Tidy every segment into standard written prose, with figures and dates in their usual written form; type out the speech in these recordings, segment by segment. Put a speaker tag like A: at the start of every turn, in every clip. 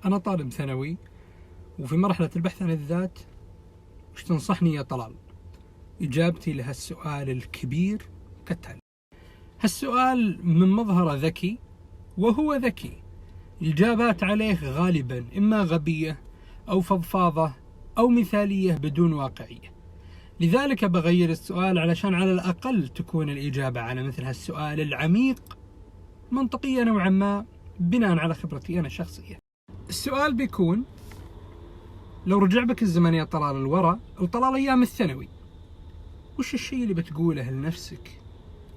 A: أنا طالب ثانوي وفي مرحلة البحث عن الذات. وش تنصحني يا طلال؟ إجابتي لهالسؤال الكبير كالتالي. هالسؤال من مظهره ذكي، وهو ذكي. الإجابات عليه غالبا إما غبية أو فضفاضة أو مثالية بدون واقعية. لذلك بغير السؤال علشان على الأقل تكون الإجابة على مثل هالسؤال العميق منطقية نوعا ما بناء على خبرتي أنا الشخصية. السؤال بيكون: لو رجع بك الزمن يا طلال الورا وطلال أيام الثانوي، وش الشيء اللي بتقوله لنفسك؟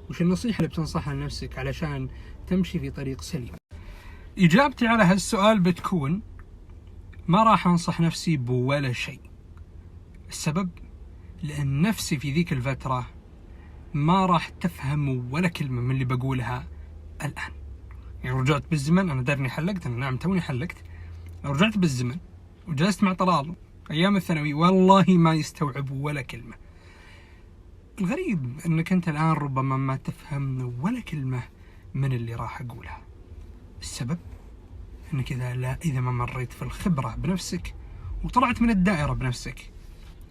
A: وش النصيحة اللي بتنصحها لنفسك علشان تمشي في طريق سليم؟ إجابتي على هالسؤال بتكون: ما راح أنصح نفسي بولا شيء. السبب؟ لأن نفسي في ذيك الفترة ما راح تفهم ولا كلمة من اللي بقولها الآن. يعني رجعت بالزمن، أنا دارني حلقت، أنا نعم توني حلقت. لو رجعت بالزمن وجلست مع طلال أيام الثانوي والله ما يستوعب ولا كلمة. الغريب أنك أنت الآن ربما ما تفهم ولا كلمة من اللي راح أقولها. السبب؟ أنك إذا ما مريت في الخبرة بنفسك وطلعت من الدائرة بنفسك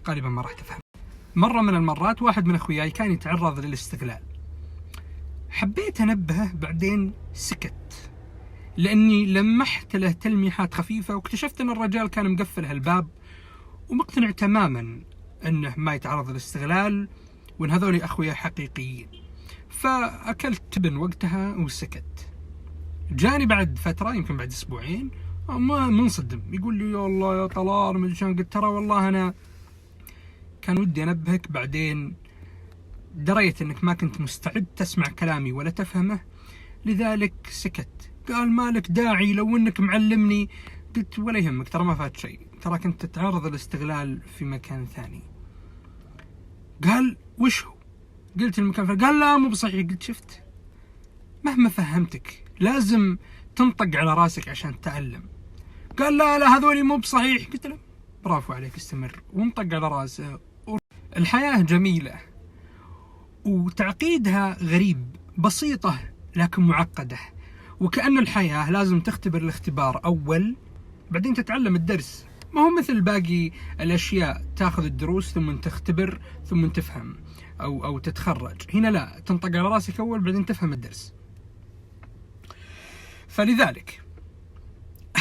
A: غالبا ما راح تفهم. مرة من المرات واحد من أخوياي كان يتعرض للاستغلال. حبيت أنبهه بعدين سكت، لأني لمحت له تلميحات خفيفة واكتشفت أن الرجال كان مقفل هالباب ومقتنع تماما أنه ما يتعرض للاستغلال وأن هذول أخويا حقيقيين. فأكلت تبن وقتها وسكت. جاني بعد فترة يمكن بعد أسبوعين ما منصدم، يقول لي: يا الله يا طلال ما شلون. قلت: ترى والله أنا كان ودي أنبهك، بعدين دريت أنك ما كنت مستعد تسمع كلامي ولا تفهمه لذلك سكت. قال: مالك داعي لو أنك معلمني. قلت: ولا يهمك، ترى ما فات شيء، ترى كنت تتعرض للاستغلال في مكان ثاني. قال: وش هو؟ قلت: المكان فيه. قال: لا مو بصحيح. قلت: شفت، مهما فهمتك لازم تنطق على راسك عشان تتعلم. قال: لا هذولي مو بصحيح. قلت له: برافو عليك، استمر وانطق على راسه. الحياة جميلة وتعقيدها غريب، بسيطة لكن معقدة، وكأن الحياة لازم تختبر الاختبار أول بعدين تتعلم الدرس. ما هو مثل باقي الأشياء تاخذ الدروس ثم تختبر ثم تفهم أو تتخرج. هنا لا، تنطق على راسك أول بعدين تفهم الدرس. فلذلك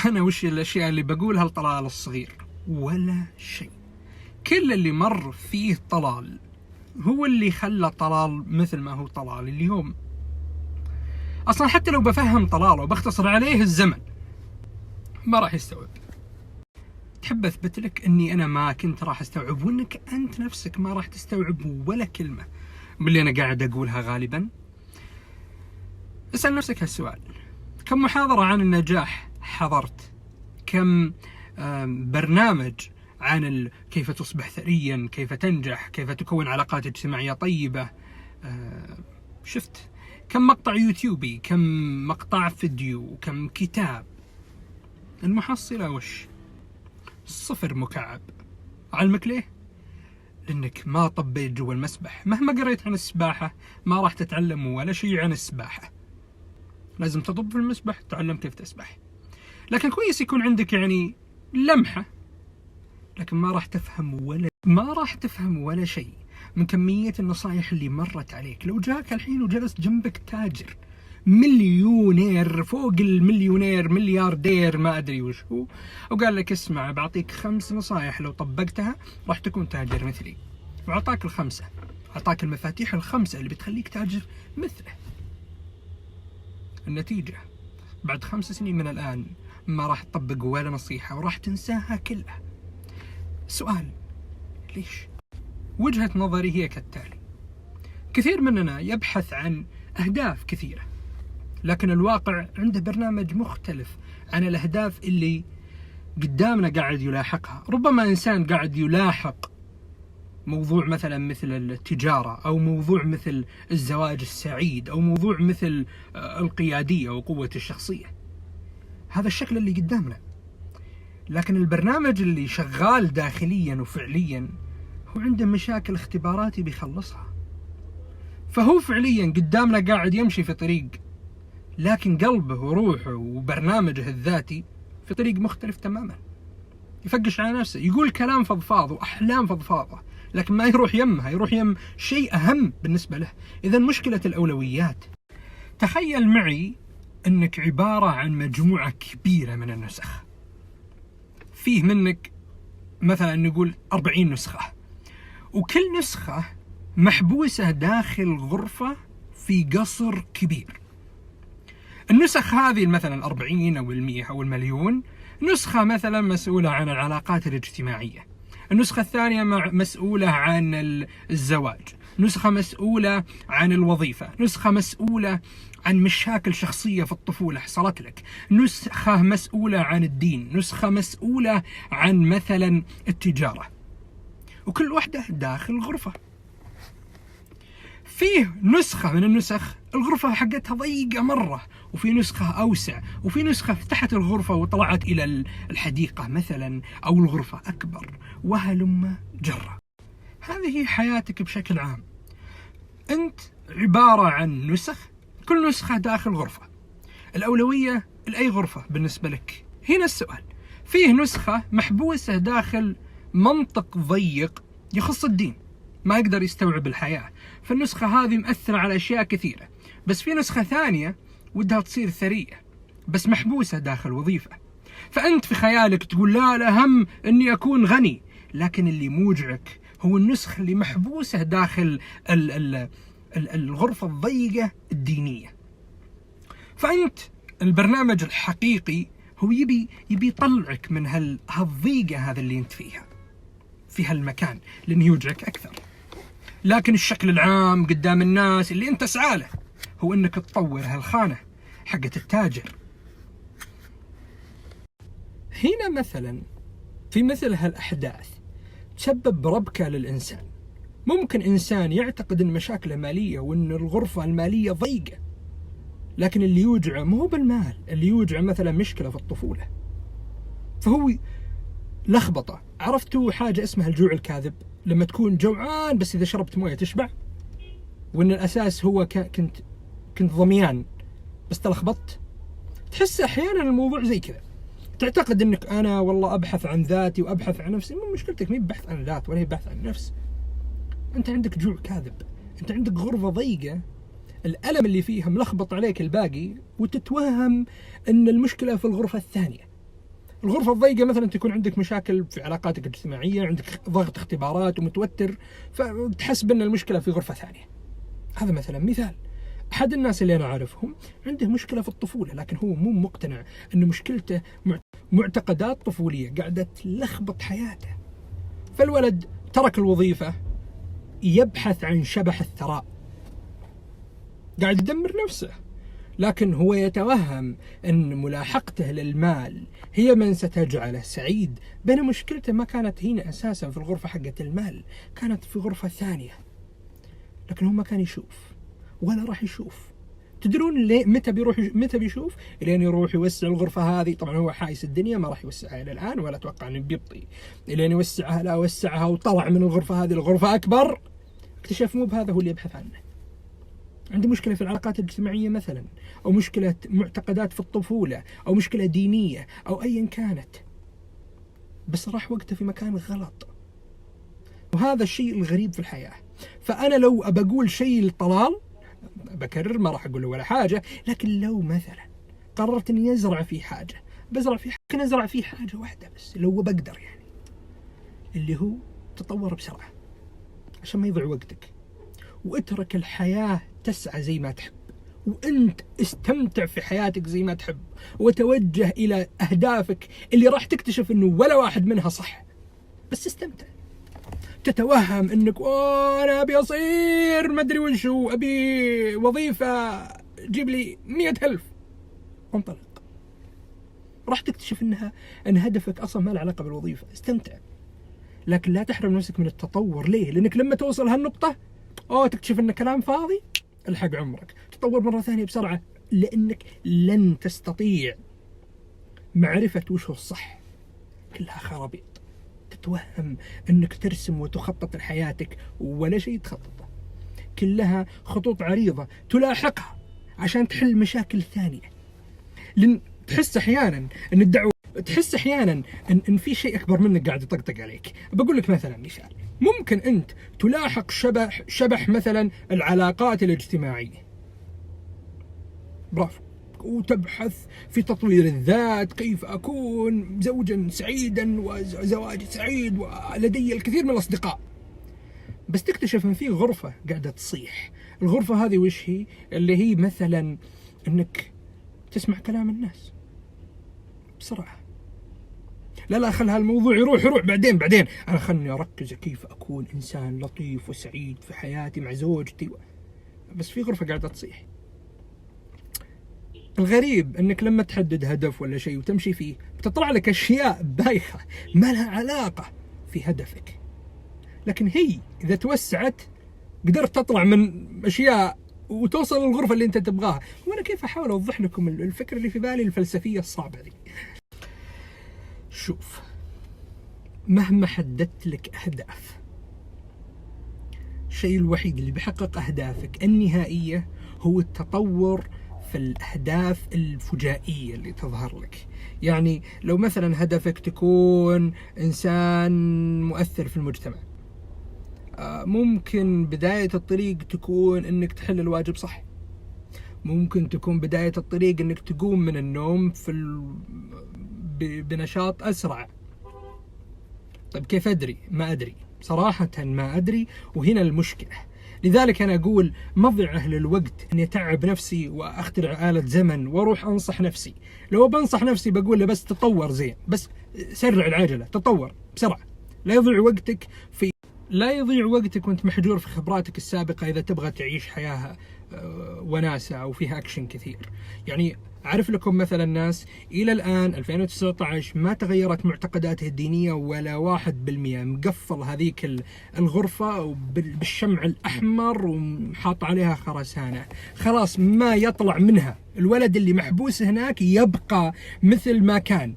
A: أنا وش الأشياء اللي بقولها لطلال الصغير؟ ولا شيء. كل اللي مر فيه طلال هو اللي خلى طلال مثل ما هو طلال اليوم. أصلا حتى لو بفهم طلال وبختصر عليه الزمن ما راح يستوعب. تحب أثبت لك أني أنا ما كنت راح أستوعب، وأنك أنت نفسك ما راح تستوعب ولا كلمة من اللي أنا قاعد أقولها غالبا. اسأل نفسك هالسؤال: كم محاضرة عن النجاح حضرت؟ كم برنامج عن كيف تصبح ثريا، كيف تنجح، كيف تكون علاقات اجتماعية طيبة شفت؟ كم مقطع يوتيوبي، كم مقطع فيديو، كم كتاب؟ المحصلة وش؟ 0 مكعب. علمك ليه؟ لأنك ما طبيت جوا المسبح. مهما قريت عن السباحة ما راح تتعلم ولا شيء عن السباحة. لازم تطب في المسبح تتعلم كيف تسبح. لكن كويس يكون عندك يعني لمحة، لكن ما راح تفهم ولا شيء من كمية النصائح اللي مرت عليك. لو جاك الحين وجلس جنبك تاجر مليونير فوق المليونير ملياردير ما أدري وش هو، وقال لك: اسمع بعطيك 5 نصائح لو طبقتها راح تكون تاجر مثلي، وعطاك ال5، عطاك المفاتيح ال5 اللي بتخليك تاجر مثله. النتيجة بعد 5 سنين من الآن ما راح تطبق ولا نصيحة وراح تنساها كلها. سؤال: ليش؟ وجهة نظري هي كالتالي: كثير مننا يبحث عن أهداف كثيرة، لكن الواقع عنده برنامج مختلف عن الأهداف اللي قدامنا قاعد يلاحقها. ربما إنسان قاعد يلاحق موضوع مثلا مثل التجارة، أو موضوع مثل الزواج السعيد، أو موضوع مثل القيادية وقوة الشخصية. هذا الشكل اللي قدامنا، لكن البرنامج اللي شغال داخليا وفعليا هو عنده مشاكل اختباراتي بيخلصها. فهو فعليا قدامنا قاعد يمشي في طريق، لكن قلبه وروحه وبرنامجه الذاتي في طريق مختلف تماما، يفقش على نفسه، يقول كلام فضفاض وأحلام فضفاضة، لكن ما يروح يمها، يروح يم شيء أهم بالنسبة له. إذا مشكلة الأولويات. تخيل معي أنك عبارة عن مجموعة كبيرة من النسخ، فيه منك مثلا نقول 40 نسخة، وكل نسخة محبوسة داخل غرفة في قصر كبير. النسخ هذه مثلا 40 أو 100 أو 1,000,000 نسخة مثلا مسؤولة عن العلاقات الاجتماعية، النسخة الثانية مسؤولة عن الزواج، نسخة مسؤولة عن الوظيفة، نسخة مسؤولة عن مشاكل شخصية في الطفولة حصلت لك، نسخة مسؤولة عن الدين، نسخة مسؤولة عن مثلا التجارة، وكل واحدة داخل غرفة. فيه نسخة من النسخ الغرفة حقتها ضيقة مرة، وفي نسخة أوسع، وفي نسخة فتحت الغرفة وطلعت إلى الحديقة مثلا أو الغرفة أكبر، وهلم جرة. هذه حياتك بشكل عام، أنت عبارة عن نسخ، كل نسخة داخل غرفة. الأولوية لأي غرفة بالنسبة لك؟ هنا السؤال. فيه نسخة محبوسة داخل منطق ضيق يخص الدين، ما يقدر يستوعب الحياة، فالنسخة هذه مأثرة على أشياء كثيرة. بس في نسخة ثانية ودها تصير ثرية بس محبوسة داخل وظيفة، فأنت في خيالك تقول لا الأهم أني أكون غني، لكن اللي موجعك هو النسخة اللي محبوسة داخل الغرفة الضيقة الدينية. فأنت البرنامج الحقيقي هو يبي يطلعك من هالضيقة هذا اللي أنت فيها في هالمكان، لأنه يوجعك أكثر. لكن الشكل العام قدام الناس اللي أنت تسعى له هو أنك تطور هالخانة حقة التاجر. هنا مثلا في مثل هالأحداث تسبب ربكة للإنسان. ممكن إنسان يعتقد أن مشاكله مالية وأن الغرفة المالية ضيقة، لكن اللي يوجعه مو بالمال، اللي يوجعه مثلا مشكلة في الطفولة، فهو لخبطة. عرفتوا حاجة اسمها الجوع الكاذب؟ لما تكون جوعان بس إذا شربت موية تشبع، وأن الأساس هو كنت ضميان بس تلخبطت. تحس أحيانا الموضوع زي كذا، تعتقد أنك أنا والله أبحث عن ذاتي وأبحث عن نفسي. مو مشكلتك، مي بحث عن ذات ولا هي بحث عن نفس، أنت عندك جوع كاذب، أنت عندك غرفة ضيقة الألم اللي فيها ملخبط عليك الباقي، وتتوهم أن المشكلة في الغرفة الثانية. الغرفة الضيقة مثلا تكون عندك مشاكل في علاقاتك الاجتماعية، عندك ضغط اختبارات ومتوتر، فتحسب أن المشكلة في غرفة ثانية. هذا مثلا مثال. أحد الناس اللي أنا أعرفهم عنده مشكلة في الطفولة، لكن هو مو مقتنع أن مشكلته معتقدات طفولية قاعدة تلخبط حياته. فالولد ترك الوظيفة يبحث عن شبح الثراء، قاعد يدمر نفسه، لكن هو يتوهم أن ملاحقته للمال هي من ستجعله سعيد، بين مشكلته ما كانت هنا أساسا في الغرفة حقة المال، كانت في غرفة ثانية. لكن هو ما كان يشوف ولا راح يشوف. تدرون ليه؟ متى بيشوف؟ لين يروح يوسع الغرفة هذه. طبعا هو حايس الدنيا ما راح يوسعها إلى الآن، ولا أتوقع أنه بيبطي. لين يوسعها، لا وسعها وطلع من الغرفة هذه لغرفة أكبر، اكتشف مو بهذا هو اللي يبحث عنه. عنده مشكلة في العلاقات الاجتماعية مثلا، أو مشكلة معتقدات في الطفولة، أو مشكلة دينية، أو أيا كانت، بس راح وقته في مكان غلط. وهذا الشيء الغريب في الحياة. فأنا لو أبقول شيء لطلال بكرر، ما راح أقول له ولا حاجة، لكن لو مثلا قررت أني أزرع فيه حاجة، بزرع فيه، ممكن أزرع فيه حاجة واحدة بس لو بقدر يعني، اللي هو تطور بسرعة عشان ما يضيع وقتك، واترك الحياة تسعى زي ما تحب، وأنت استمتع في حياتك زي ما تحب، وتوجه إلى أهدافك اللي راح تكتشف أنه ولا واحد منها صح، بس استمتع. تتوهم أنك أنا أبي أصير مدري وشو، أبي وظيفة جيب لي 100,000، وانطلق. راح تكتشف أن هدفك أصلا ما له علاقة بالوظيفة. استمتع، لكن لا تحرم نفسك من التطور. ليه؟ لأنك لما توصل هالنقطة تكتشف أن كلام فاضي، الحق عمرك، تطور مرة ثانية بسرعة، لأنك لن تستطيع معرفة وش هو الصح. كلها خرابيط. تتوهم أنك ترسم وتخطط لحياتك ولا شيء تخططه، كلها خطوط عريضة تلاحقها عشان تحل مشاكل ثانية. لأن تحس أحيانا أن الدعوة تحس احيانا ان في شيء اكبر منك قاعد يطقطق عليك. بقول لك مثلا مثال، ممكن انت تلاحق شبح مثلا العلاقات الاجتماعيه، برافو، وتبحث في تطوير الذات، كيف اكون زوجا سعيدا وزواجي سعيد ولدي الكثير من الاصدقاء، بس تكتشف ان في غرفه قاعده تصيح. الغرفه هذه وش هي؟ اللي هي مثلا انك تسمع كلام الناس بسرعه. لا خل هالموضوع يروح بعدين انا خلني اركز كيف اكون انسان لطيف وسعيد في حياتي مع زوجتي بس في غرفه قاعده تصيح. الغريب انك لما تحدد هدف ولا شيء وتمشي فيه بتطلع لك اشياء بايخه ما لها علاقه في هدفك، لكن هي اذا توسعت قدرت تطلع من اشياء وتوصل للغرفه اللي انت تبغاها. وانا كيف احاول اوضح لكم الفكره اللي في بالي الفلسفيه الصعبه دي؟ شوف، مهما حددت لك اهداف، الشيء الوحيد اللي بيحقق اهدافك النهائيه هو التطور في الأهداف الفجائية اللي تظهر لك. يعني لو مثلا هدفك تكون إنسان مؤثر في المجتمع، ممكن بداية الطريق تكون إنك تحل الواجب صح، ممكن تكون بداية الطريق إنك تقوم من النوم بنشاط أسرع. طيب كيف أدري؟ ما أدري صراحة، ما أدري، وهنا المشكلة. لذلك أنا أقول مضيعه للوقت أني أتعب نفسي وأخترع آلة زمن وأروح أنصح نفسي. لو بنصح نفسي بقول له بس تطور زين، بس سرع العجلة، تطور بسرعة، لا يضيع وقتك وانت محجور في خبراتك السابقة إذا تبغى تعيش حياة وناسة أو فيها أكشن كثير. يعني أعرف لكم مثلا ناس إلى الآن 2019 ما تغيرت معتقداته الدينية ولا 1%، مقفل هذيك الغرفة بالشمع الأحمر وحاط عليها خرسانة، خلاص ما يطلع منها. الولد اللي محبوس هناك يبقى مثل ما كان،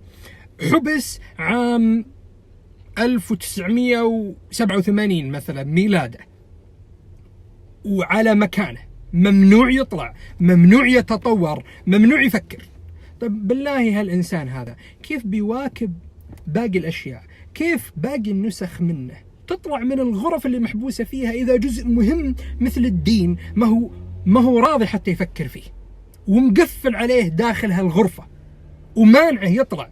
A: حبس عام 1987 مثلا ميلاده وعلى مكانه، ممنوع يطلع، ممنوع يتطور، ممنوع يفكر. طيب بالله هالإنسان هذا كيف بيواكب باقي الأشياء؟ كيف باقي النسخ منه تطلع من الغرف اللي محبوسة فيها إذا جزء مهم مثل الدين ما هو راضي حتى يفكر فيه ومقفل عليه داخل هالغرفة ومانعه يطلع،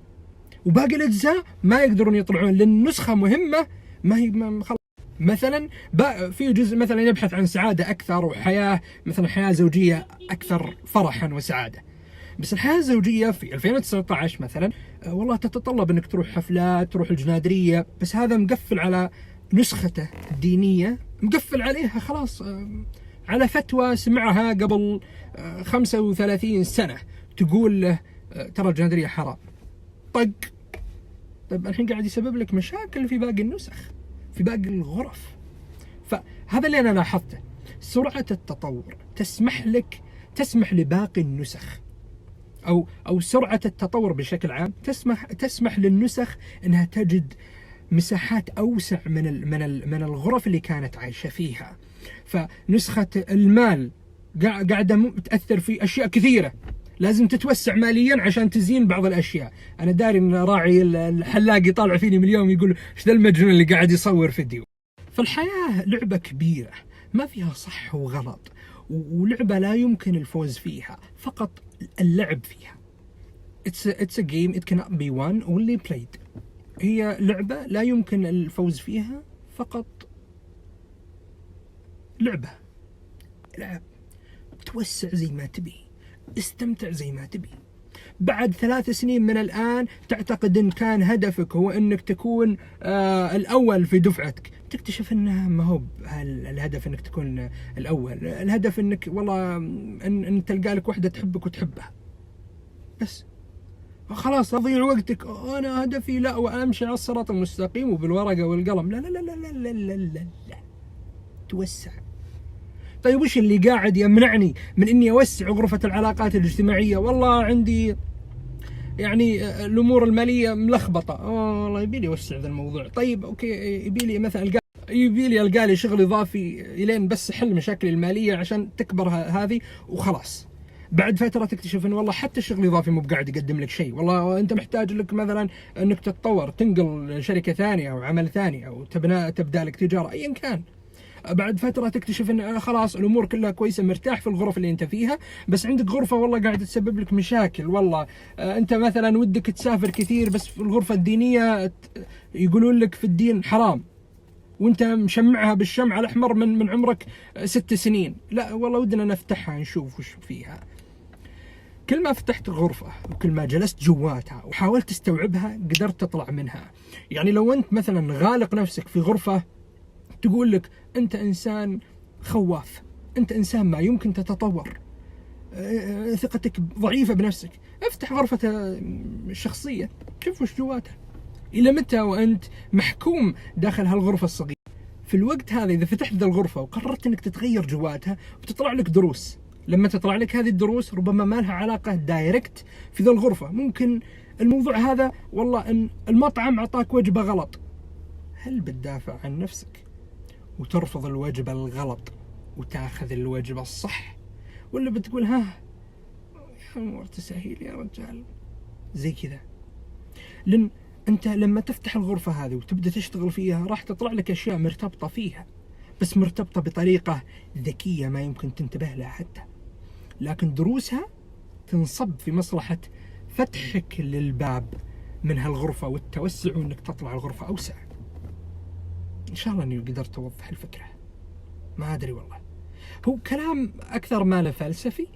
A: وباقي الأجزاء ما يقدرون يطلعون لأن نسخة مهمة ما هي خلاص. مثلا في جزء مثلا يبحث عن سعادة أكثر وحياة مثلا حياة زوجية أكثر فرحا وسعادة، بس الحياة الزوجية في 2019 مثلا والله تتطلب أنك تروح حفلات، تروح الجنادرية، بس هذا مقفل على نسخته الدينية، مقفل عليها خلاص على فتوى سمعها قبل 35 سنة تقول له ترى الجنادرية حرام. طيب الحين قاعد يسبب لك مشاكل في باقي النسخ، في باقي الغرف. فهذا اللي أنا لاحظته، سرعة التطور تسمح لباقي النسخ أو سرعة التطور بشكل عام تسمح للنسخ أنها تجد مساحات أوسع من الغرف اللي كانت عايشة فيها. فنسخة المال قاعدة تأثر في أشياء كثيرة، لازم تتوسع ماليا عشان تزين بعض الأشياء. أنا داري إن راعي الحلاق يطالع فيني من اليوم يقول إيش ذا المجنون اللي قاعد يصور فيديو. فالحياة لعبة كبيرة ما فيها صح وغلط، ولعبة لا يمكن الفوز فيها، فقط اللعب فيها. It's a game it cannot be won only played. هي لعبة لا يمكن الفوز فيها، فقط لعبة. العب، توسع زي ما تبي، استمتع زي ما تبي. بعد 3 سنين من الآن تعتقد إن كان هدفك هو إنك تكون الأول في دفعتك، تكتشف إنها ما هو الهدف إنك تكون الأول. الهدف إنك والله إن تلقى لك واحدة تحبك وتحبها بس، خلاص أضيع وقتك أنا هدفي لا وأمشي على الصراط المستقيم وبالورقة والقلم. لا لا لا لا لا لا لا لا، توسع. طيب وش اللي قاعد يمنعني من إني أوسع غرفة العلاقات الاجتماعية؟ والله عندي يعني الأمور المالية ملخبطة، والله يبيلي أوسع ذا الموضوع. طيب أوكي، يبيلي مثلا ألقى لي شغل إضافي إلين بس أحل مشاكلي المالية عشان تكبر هذه وخلاص. بعد فتره تكتشف ان والله حتى الشغل الاضافي مو قاعد يقدم لك شيء، والله انت محتاج لك مثلا انك تتطور، تنقل شركه ثانيه او عمل ثاني، او تبدا لك تجاره ايا كان. بعد فتره تكتشف ان خلاص الامور كلها كويسه، مرتاح في الغرف اللي انت فيها، بس عندك غرفه والله قاعده تسبب لك مشاكل. والله انت مثلا ودك تسافر كثير، بس في الغرفه الدينيه يقولون لك في الدين حرام، وانت مشمعها بالشمع الاحمر من عمرك 6 سنين. لا والله ودنا نفتحها نشوف وش فيها. كل ما فتحت الغرفة وكل ما جلست جواتها وحاولت تستوعبها قدرت تطلع منها. يعني لو انت مثلا غالق نفسك في غرفة تقول لك انت انسان خواف، انت انسان ما يمكن تتطور، ثقتك ضعيفة بنفسك، افتح غرفة الشخصية شوف وش جواتها. الى متى وانت محكوم داخل هالغرفة الصغيرة؟ في الوقت هذا اذا فتحت ذا الغرفة وقررت انك تتغير جواتها بتطلع لك دروس. لما تطلع لك هذه الدروس ربما ما لها علاقة دايركت في ذا الغرفة، ممكن الموضوع هذا والله ان المطعم اعطاك وجبة غلط، هل بتدافع عن نفسك وترفض الوجبة الغلط وتاخذ الوجبة الصح، ولا بتقول ها يا امور تسهيل يا رجال زي كذا؟ لان انت لما تفتح الغرفة هذه وتبدأ تشتغل فيها راح تطلع لك اشياء مرتبطة فيها، بس مرتبطة بطريقة ذكية ما يمكن تنتبه لها حتى، لكن دروسها تنصب في مصلحة فتحك للباب من هالغرفة والتوسع وانك تطلع الغرفة اوسع. ان شاء الله اني قدرت اوضح الفكرة، ما ادري والله، هو كلام اكثر ما له فلسفي،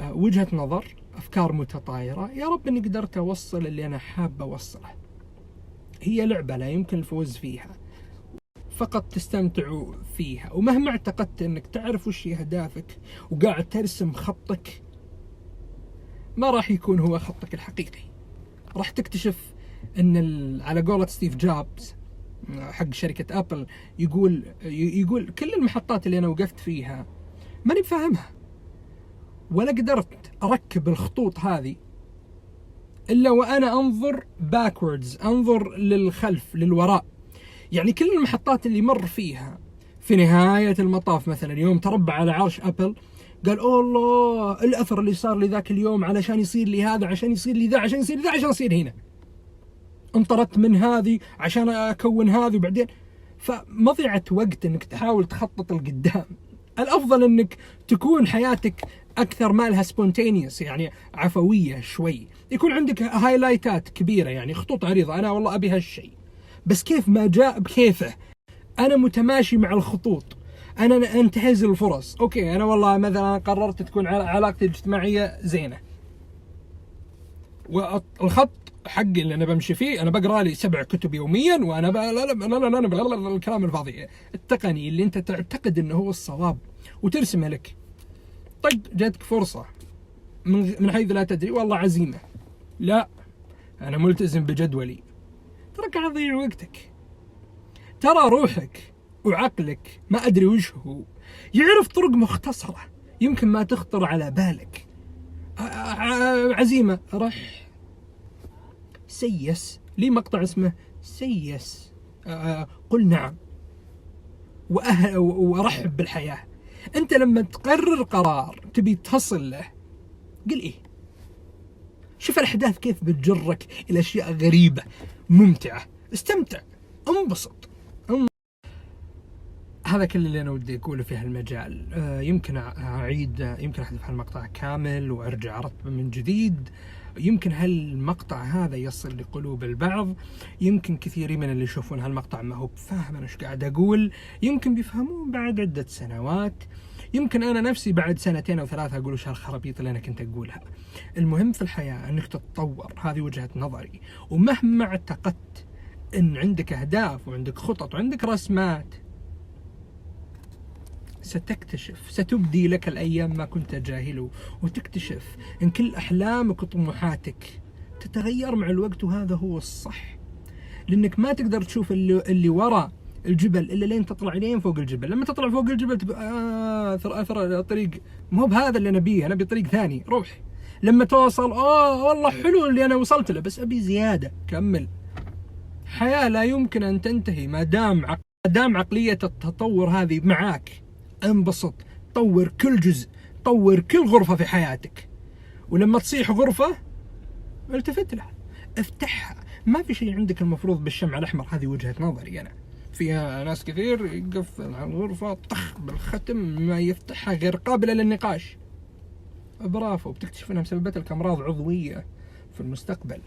A: وجهة نظر، افكار متطايرة. يا رب اني قدرت اوصل اللي انا حاب اوصله. هي لعبة لا يمكن الفوز فيها، فقط تستمتع فيها، ومهما اعتقدت انك تعرف وش اهدافك وقاعد ترسم خطك ما راح يكون هو خطك الحقيقي. راح تكتشف ان على قولة ستيف جوبز حق شركة ابل يقول كل المحطات اللي انا وقفت فيها ماني بفاهمها ولا قدرت اركب الخطوط هذه الا وانا انظر باكوردز، انظر للخلف للوراء. يعني كل المحطات اللي مر فيها في نهاية المطاف مثلا يوم تربع على عرش أبل قال أوه الله الأثر اللي صار لي ذاك اليوم علشان يصير لي هذا، عشان يصير لي ذا، عشان يصير لي ذا، عشان يصير هنا، انطرت من هذه عشان أكون هذه. وبعدين فمضيعة وقت أنك تحاول تخطط القدام. الأفضل أنك تكون حياتك أكثر ما لها سبونتينيوس، يعني عفوية شوي، يكون عندك هايلايتات كبيرة، يعني خطوط عريضة، أنا والله أبي هالشيء بس كيف ما جاء بكيفه، أنا متماشي مع الخطوط، أنا أنتهز الفرص. أوكي أنا والله مثلا قررت تكون علاقتي الاجتماعية زينة، والخط حقي اللي أنا بمشي فيه أنا بقرأ لي 7 كتب يوميا، وأنا لا الكلام الفاضي التقني اللي أنت تعتقد أنه هو الصواب وترسمه لك. طق جاتك فرصة من حيث لا تدري، والله عزيمة، لا أنا ملتزم بجدولي، ترى قاعد تضيع وقتك. ترى روحك وعقلك ما أدري وش هو يعرف طرق مختصرة يمكن ما تخطر على بالك. عزيمة رح سيس لي مقطع اسمه سيس، قل نعم وأرحب بالحياة. أنت لما تقرر قرار تبي تصل له قل إيه، شوف الأحداث كيف بتجرك إلى أشياء غريبة ممتعة، استمتع، انبسط. هذا كل اللي أنا ودي أقوله في هالمجال. يمكن أعيد، يمكن أحذف هالمقطع كامل وأرجع أرتبه من جديد، يمكن هالمقطع هذا يصل لقلوب البعض، يمكن كثيرين من اللي يشوفون هالمقطع ما هو بفاهم أنا إيش قاعد أقول، يمكن بيفهمون بعد عدة سنوات، يمكن أنا نفسي بعد 2 أو 3 أقول وش هالخرابيط اللي أنا كنت أقولها. المهم في الحياة أنك تتطور، هذه وجهة نظري. ومهما اعتقدت أن عندك أهداف وعندك خطط وعندك رسمات، ستكتشف، ستبدي لك الأيام ما كنت جاهله، وتكتشف أن كل أحلامك وطموحاتك تتغير مع الوقت، وهذا هو الصح. لأنك ما تقدر تشوف اللي وراء الجبل إلا لين تطلع لين فوق الجبل. لما تطلع فوق الجبل تقول أثر الطريق مو بهذا اللي نبيه، أنا أبي طريق ثاني، روح. لما توصل والله حلو اللي أنا وصلت له بس أبي زيادة، كمل. حياة لا يمكن أن تنتهي ما دام عقلية التطور هذه معاك. انبسط، طور كل جزء، طور كل غرفة في حياتك، ولما تصيح غرفة التفت لها، افتحها. ما في شيء عندك المفروض بالشمع الأحمر، هذه وجهة نظري أنا. فيها ناس كثير يقفل على الغرفة طخ بالختم، ما يفتحها غير قابلة للنقاش. برافو، بتكتشف أنها مسببت لك أمراض عضوية في المستقبل،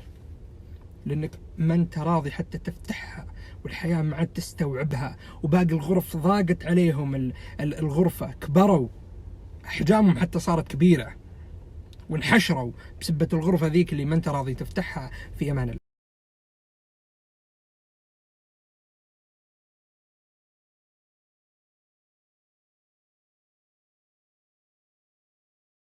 A: لأنك ما أنت راضي حتى تفتحها، والحياة ما عاد تستوعبها، وباقي الغرف ضاقت عليهم الغرفة، كبروا أحجامهم حتى صارت كبيرة، وانحشروا بسبة الغرفة ذيك اللي ما أنت راضي تفتحها. في أمان الله.